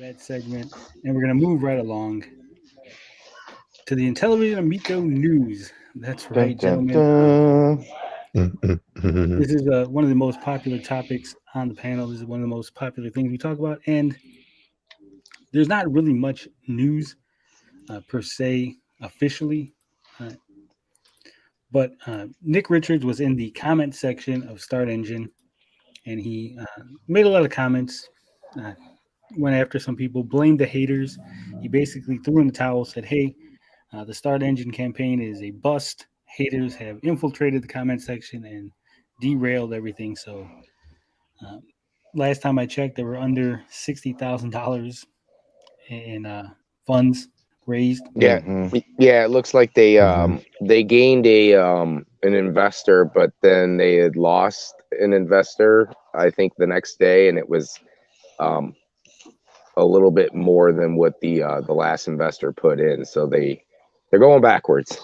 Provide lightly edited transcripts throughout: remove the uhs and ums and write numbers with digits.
that segment, and we're going to move right along to the Intellivision Amico news. That's Dun, right, dun, gentlemen. dun. This is one of the most popular topics on the panel. This is one of the most popular things we talk about, and there's not really much news per se officially, uh, but Nick Richards was in the comment section of StartEngine, and he made a lot of comments. Uh, Went after some people, blamed the haters. He basically threw in the towel, said, "Hey, the StartEngine campaign is a bust. Haters have infiltrated the comment section and derailed everything." So, uh, last time I checked, there were under $60,000 in funds raised. Yeah, Mhm. yeah. It looks like they gained an investor, but then they had lost an investor. I think the next day, and it was um, a little bit more than what the last investor put in. So they're going backwards.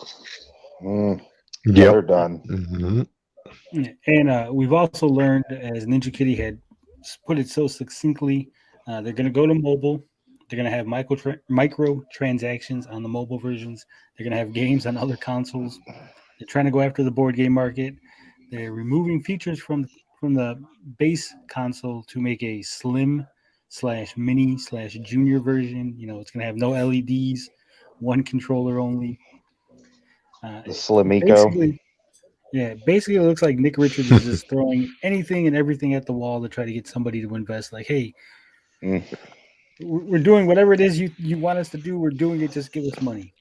Yeah, they're Yep. done. And we've also learned, as Ninja Kitty had put it so succinctly, they're going to go to mobile. They're going to have micro transactions on the mobile versions. They're going to have games on other consoles. They're trying to go after the board game market. They're removing features from the base console to make a slim slash mini slash junior version. You know, it's going to have no LEDs, one controller only. The Slim Eco. Basically, yeah, basically, it looks like Nick Richards is just throwing anything and everything at the wall to try to get somebody to invest. Like, hey, Mm. we're doing whatever it is you want us to do. We're doing it. Just give us money.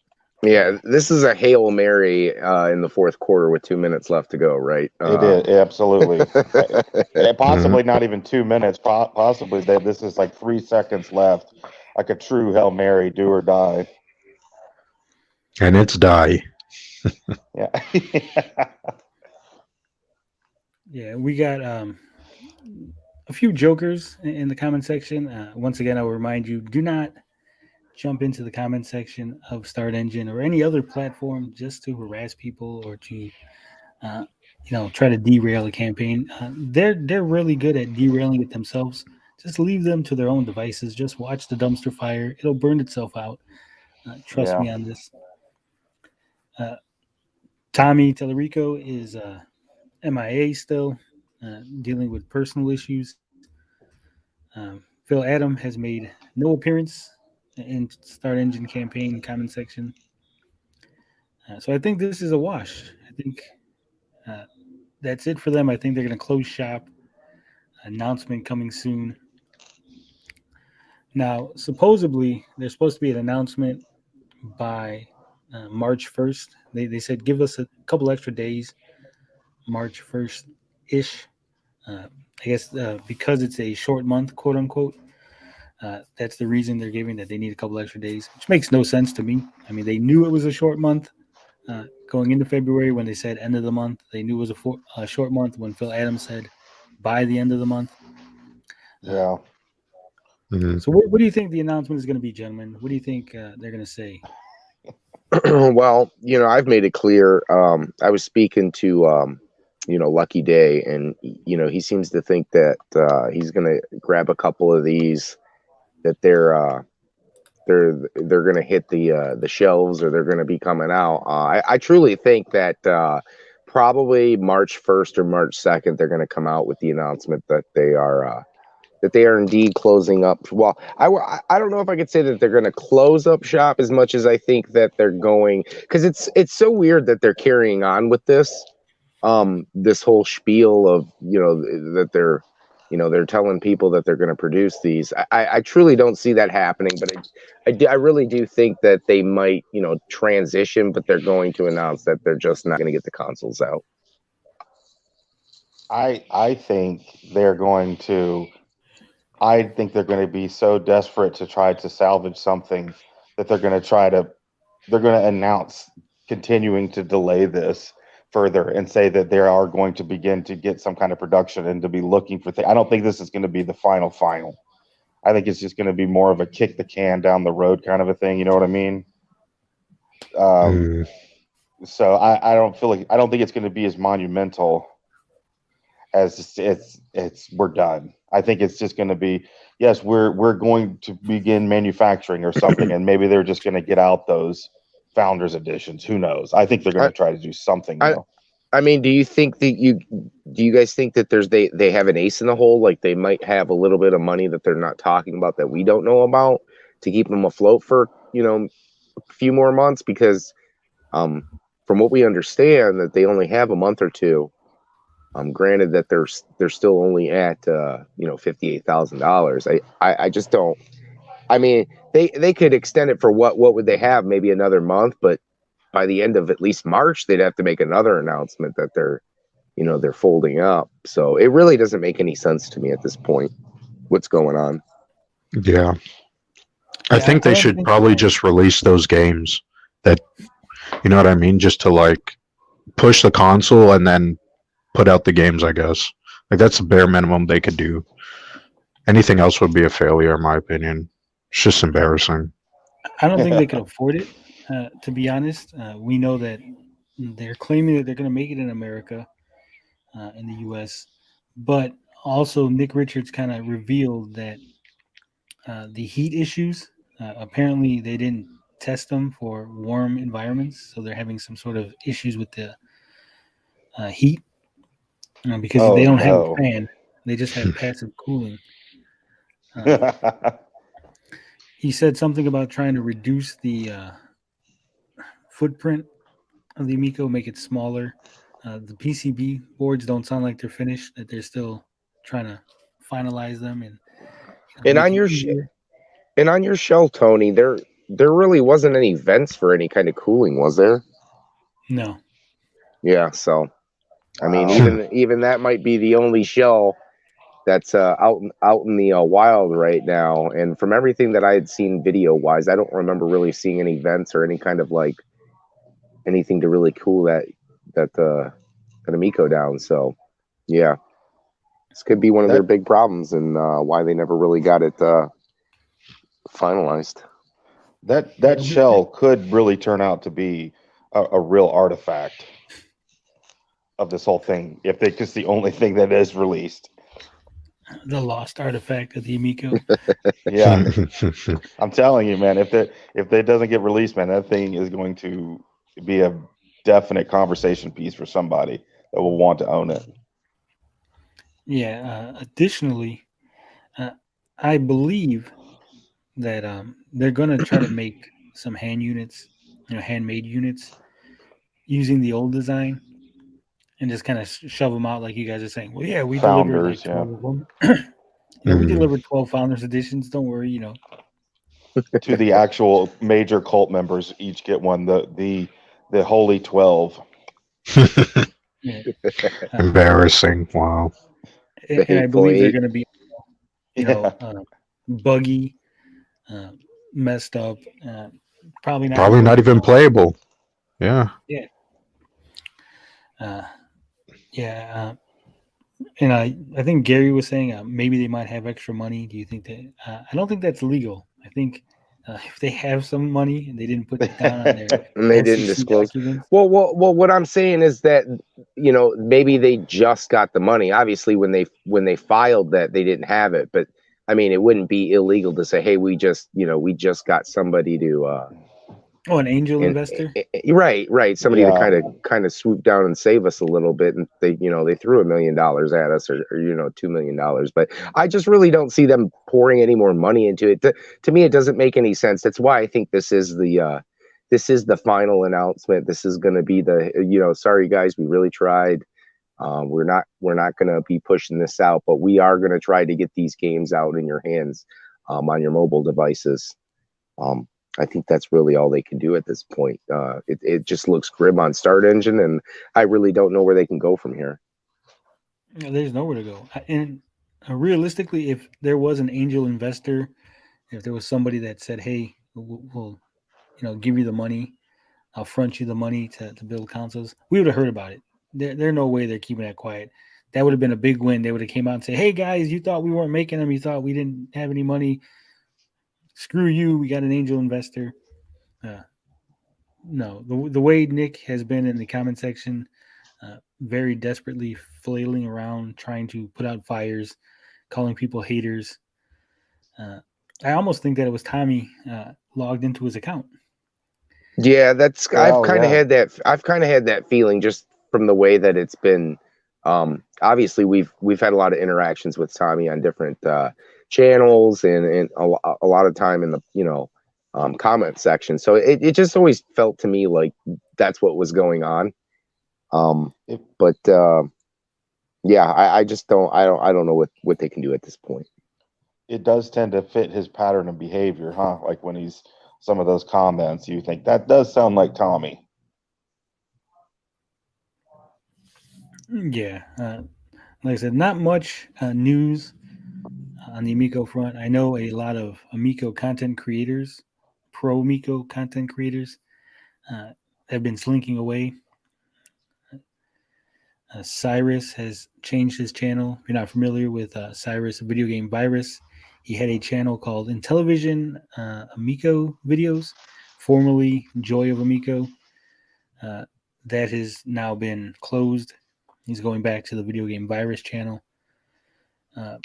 Yeah, this is a Hail Mary in the fourth quarter with 2 minutes left to go, right? It is absolutely. Possibly not even 2 minutes. Possibly this is like 3 seconds left, like a true Hail Mary, do or die. And it's die. Yeah. Yeah, we got a few jokers in the comment section. Once again, I will remind you: do not jump into the comment section of StartEngine or any other platform just to harass people or to uh, try to derail a campaign. They're really good at derailing it themselves. Just leave them to their own devices. Just watch the dumpster fire; it'll burn itself out. Trust Yeah. me on this. Uh, Tommy Tellerico is MIA still, dealing with personal issues. Phil Adam has made no appearance in StartEngine campaign comment section. So I think this is a wash. I think uh, that's it for them. I think they're going to close shop. Announcement coming soon. Now, supposedly, there's supposed to be an announcement by March 1st. They said give us a couple extra days, March 1st ish. I guess because it's a short month, quote unquote. That's the reason they're giving that they need a couple extra days, which makes no sense to me. I mean, they knew it was a short month going into February when they said end of the month. They knew it was a short month when Phil Adams said by the end of the month. Yeah. So what do you think the announcement is going to be, gentlemen? What do you think they're going to say? Well, I've made it clear. I was speaking to Lucky Day, and he seems to think that he's going to grab a couple of these, that they're going to hit the shelves, or they're going to be coming out. I truly think that probably March 1st or March 2nd they're going to come out with the announcement that they are indeed closing up. Well, I don't know if I could say that they're going to close up shop as much as I think that they're going, because it's so weird that they're carrying on with this whole spiel of that they're telling people that they're going to produce these. I truly don't see that happening, but I really do think that they might transition, but they're going to announce that they're just not going to get the consoles out. I think they're going to. I think they're going to be so desperate to try to salvage something that they're going to announce continuing to delay this further and say that they are going to begin to get some kind of production and to be looking for things. I don't think this is going to be the final. I think it's just going to be more of a kick the can down the road kind of a thing. You know what I mean? So I don't think it's going to be as monumental as it's we're done. I think it's just going to be, yes, we're going to begin manufacturing or something, and maybe they're just going to get out those founders editions. Who knows? I think they're going to try to do something I, though. I mean, do you guys think that they have an ace in the hole? Like they might have a little bit of money that they're not talking about that we don't know about to keep them afloat for, a few more months? Because from what we understand, that they only have a month or two. Granted that they're still only at $58,000. I just don't. I mean, they could extend it for what would they have? Maybe another month, but by the end of at least March, they'd have to make another announcement that they're folding up. So it really doesn't make any sense to me at this point. What's going on? Yeah. I think they should probably just release those games that, you know what I mean? Just to like push the console and then put out the games, I guess. Like that's the bare minimum they could do. Anything else would be a failure, in my opinion. It's just embarrassing. I don't think they could afford it, to be honest. We know that they're claiming that they're going to make it in America, in the U.S., but also Nick Richards kind of revealed that the heat issues, apparently they didn't test them for warm environments, so they're having some sort of issues with the heat because they don't have a fan. They just have passive cooling. He said something about trying to reduce the footprint of the Amico, make it smaller. The PCB boards don't sound like they're finished; that they're still trying to finalize them And on your show, Tony, there really wasn't any vents for any kind of cooling, was there? No. Yeah, so I mean, even that might be the only shell that's out in the wild right now. And from everything that I had seen video wise, I don't remember really seeing any vents or any kind of like anything to really cool that Amico down. So yeah, this could be one of their big problems and why they never really got it finalized. That shell could really turn out to be a real artifact of this whole thing if it's the only thing that is released. The lost artifact of the Amico. Yeah, I'm telling you, man. If that doesn't get released, man, that thing is going to be a definite conversation piece for somebody that will want to own it. Yeah. Additionally, I believe that they're going to try to make some hand units, handmade units, using the old design, and just kind of shove them out like you guys are saying. Well, yeah, we delivered like 12 of them. We delivered 12 Founders Editions. Don't worry, To the actual major cult members, each get one. The Holy 12. Yeah. Embarrassing. Wow. And I believe they're going to be, buggy, messed up, probably not even playable. Yeah. Yeah. And I think Gary was saying maybe they might have extra money. Do you think that? I don't think that's legal. I think if they have some money and they didn't put it down on their and they didn't disclose. Well, what I'm saying is that maybe they just got the money. Obviously, when they filed that, they didn't have it. But I mean, it wouldn't be illegal to say, "Hey, we just got somebody to." An angel investor. Right. Somebody to kind of swoop down and save us a little bit, and they threw $1 million at us, or $2 million. But I just really don't see them pouring any more money into it. To me, it doesn't make any sense. That's why I think this is the final announcement. This is going to be the sorry guys, we really tried. We're not going to be pushing this out, but we are going to try to get these games out in your hands, on your mobile devices. I think that's really all they can do at this point. It just looks grim on StartEngine, and I really don't know where they can go from here. There's nowhere to go. And realistically, if there was an angel investor, if there was somebody that said, "Hey, we'll give you the money, I'll front you the money to build consoles," we would have heard about it. There's no way they're keeping that quiet. That would have been a big win. They would have came out and say, "Hey guys, you thought we weren't making them. You thought we didn't have any money. Screw you, we got an angel investor." No, the way Nick has been in the comment section, very desperately flailing around, trying to put out fires, calling people haters. I almost think that it was Tommy logged into his account. Yeah, I've Oh, kind of yeah. had that feeling just from the way that it's been. Obviously, we've had a lot of interactions with Tommy on different channels and a lot of time in the comment section. So it just always felt to me like that's what was going on. It, But yeah, I just don't know what they can do at this point. it does tend to fit his pattern of behavior, huh? Like when he's some of those comments, you think that does sound like Tommy. Yeah. Like I said, not much news on the Amico front. I know a lot of Amico content creators, Pro-Amico content creators, have been slinking away. Cyrus has changed his channel. If you're not familiar with Cyrus, video game virus, he had a channel called Intellivision Amico Videos, formerly Joy of Amico. That has now been closed. He's going back to the video game virus channel.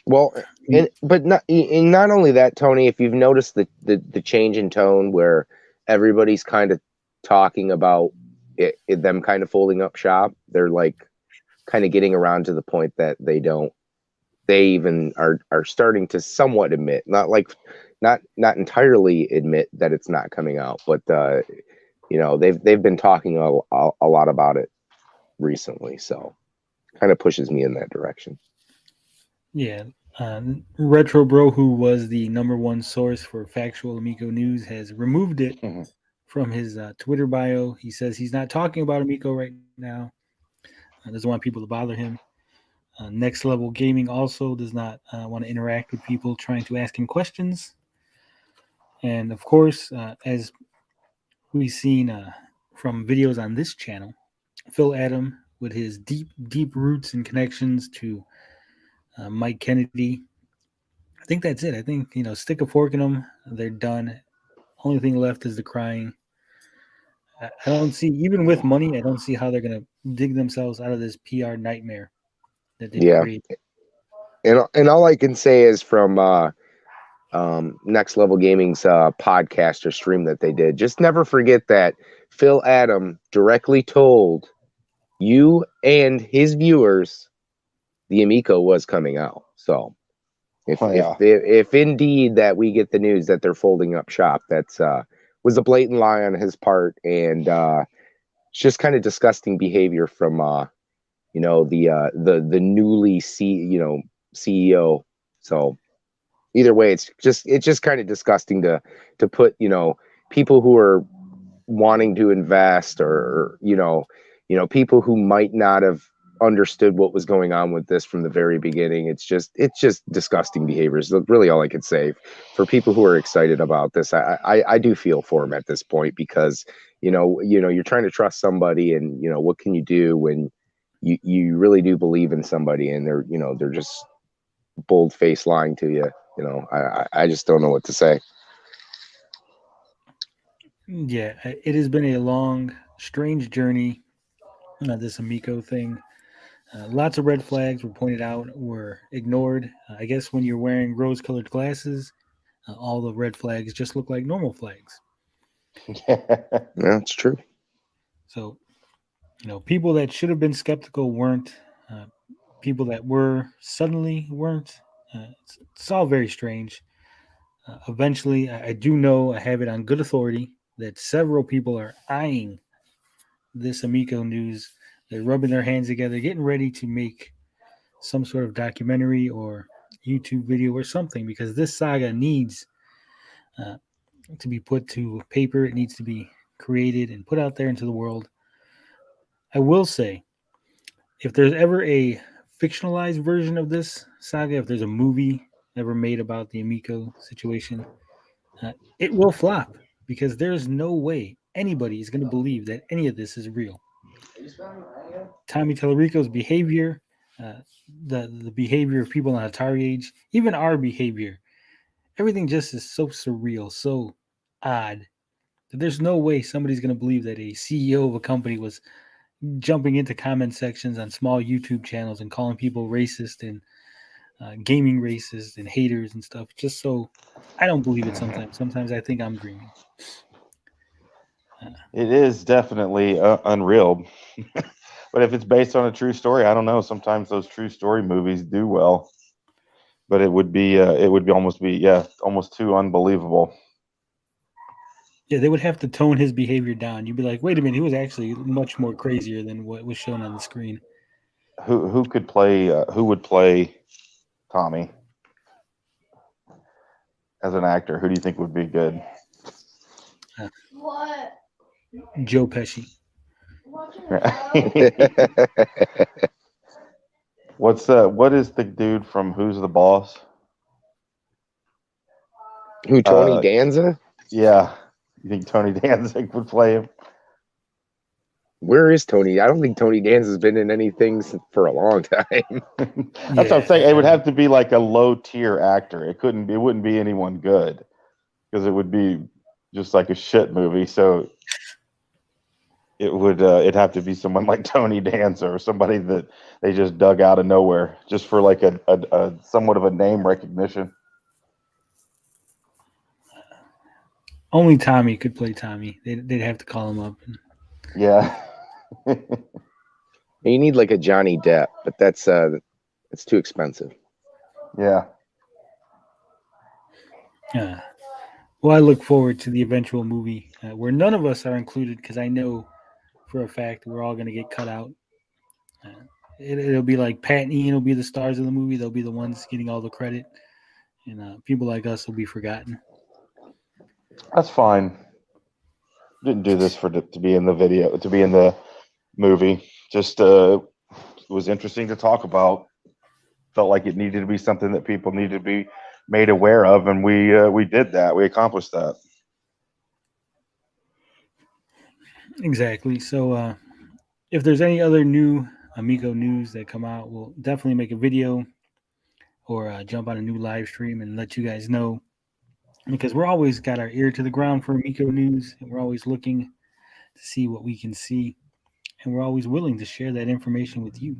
Well, but not only that, Tony. If you've noticed the change in tone, where everybody's kind of talking about them kind of folding up shop, they're like kind of getting around to the point that they even are starting to somewhat admit, not entirely admit that it's not coming out, but they've been talking a lot about it recently, so kind of pushes me in that direction. Yeah. Retro Bro, who was the number one source for factual Amico news, has removed it from his Twitter bio. He says he's not talking about Amico right now. Doesn't want people to bother him. Next Level Gaming also does not want to interact with people trying to ask him questions. And of course, as we've seen from videos on this channel, Phil Adam, with his deep roots and connections to Mike Kennedy, I think that's it. I think, stick a fork in them. They're done. Only thing left is the crying. I don't see, even with money, I don't see how they're going to dig themselves out of this PR nightmare that they've created. And all I can say is from Next Level Gaming's podcast or stream that they did, just never forget that Phil Adam directly told you and his viewers the Amico was coming out. So if indeed that we get the news that they're folding up shop, that's was a blatant lie on his part, and it's just kind of disgusting behavior from the newly CEO. So either way, it's just kind of disgusting to put people who are wanting to invest, or people who might not have understood what was going on with this from the very beginning. It's just disgusting behaviors. Really all I could say for people who are excited about this. I do feel for them at this point, because you're trying to trust somebody, and what can you do when you really do believe in somebody, and they're just bold-faced lying to you. I just don't know what to say. Yeah, it has been a long, strange journey, this Amico thing. Lots of red flags were pointed out, were ignored. I guess when you're wearing rose-colored glasses, all the red flags just look like normal flags. Yeah, it's true. So, people that should have been skeptical weren't. People that were suddenly weren't. It's all very strange. Eventually, I do know, I have it on good authority, that several people are eyeing this Amico news. They're rubbing their hands together, getting ready to make some sort of documentary or YouTube video or something, because this saga needs to be put to paper. It needs to be created and put out there into the world. I will say, if there's ever a fictionalized version of this saga, if there's a movie ever made about the Amico situation, it will flop, because there's no way anybody is going to believe that any of this is real. Tommy Tallarico's behavior, the behavior of people on Atari age, even our behavior, everything just is so surreal, so odd, that there's no way somebody's going to believe that a CEO of a company was jumping into comment sections on small YouTube channels and calling people racist and gaming racist and haters and stuff. Just so I don't believe it sometimes. Sometimes I think I'm dreaming. It is definitely unreal. But if it's based on a true story, I don't know. Sometimes those true story movies do well. But it would be almost too unbelievable. Yeah, they would have to tone his behavior down. You'd be like, wait a minute, he was actually much more crazier than what was shown on the screen. Who would play Tommy as an actor? Who do you think would be good? Joe Pesci. What is the dude from Who's the Boss? Who, Tony Danza? Yeah. You think Tony Danza would play him? Where is Tony? I don't think Tony Danza's been in anything for a long time. That's what I'm saying. It would have to be like a low tier actor. It wouldn't be anyone good, because it would be just like a shit movie. So it'd have to be someone like Tony Danza, or somebody that they just dug out of nowhere just for like a somewhat of a name recognition. Only Tommy could play Tommy. They'd have to call him up. Yeah. You need like a Johnny Depp, but that's it's too expensive. Yeah. Well, I look forward to the eventual movie where none of us are included, because I know for a fact we're all going to get cut out. It'll be like Pat and Ian will be the stars of the movie. They'll be the ones getting all the credit, and people like us will be forgotten. That's fine. Didn't do this to be in the video, to be in the movie. Just it was interesting to talk about. Felt like it needed to be something that people needed to be made aware of, and we did that. We accomplished that. Exactly. So if there's any other new Amico news that come out, we'll definitely make a video or jump on a new live stream and let you guys know, because we're always got our ear to the ground for Amico news, and we're always looking to see what we can see, and we're always willing to share that information with you.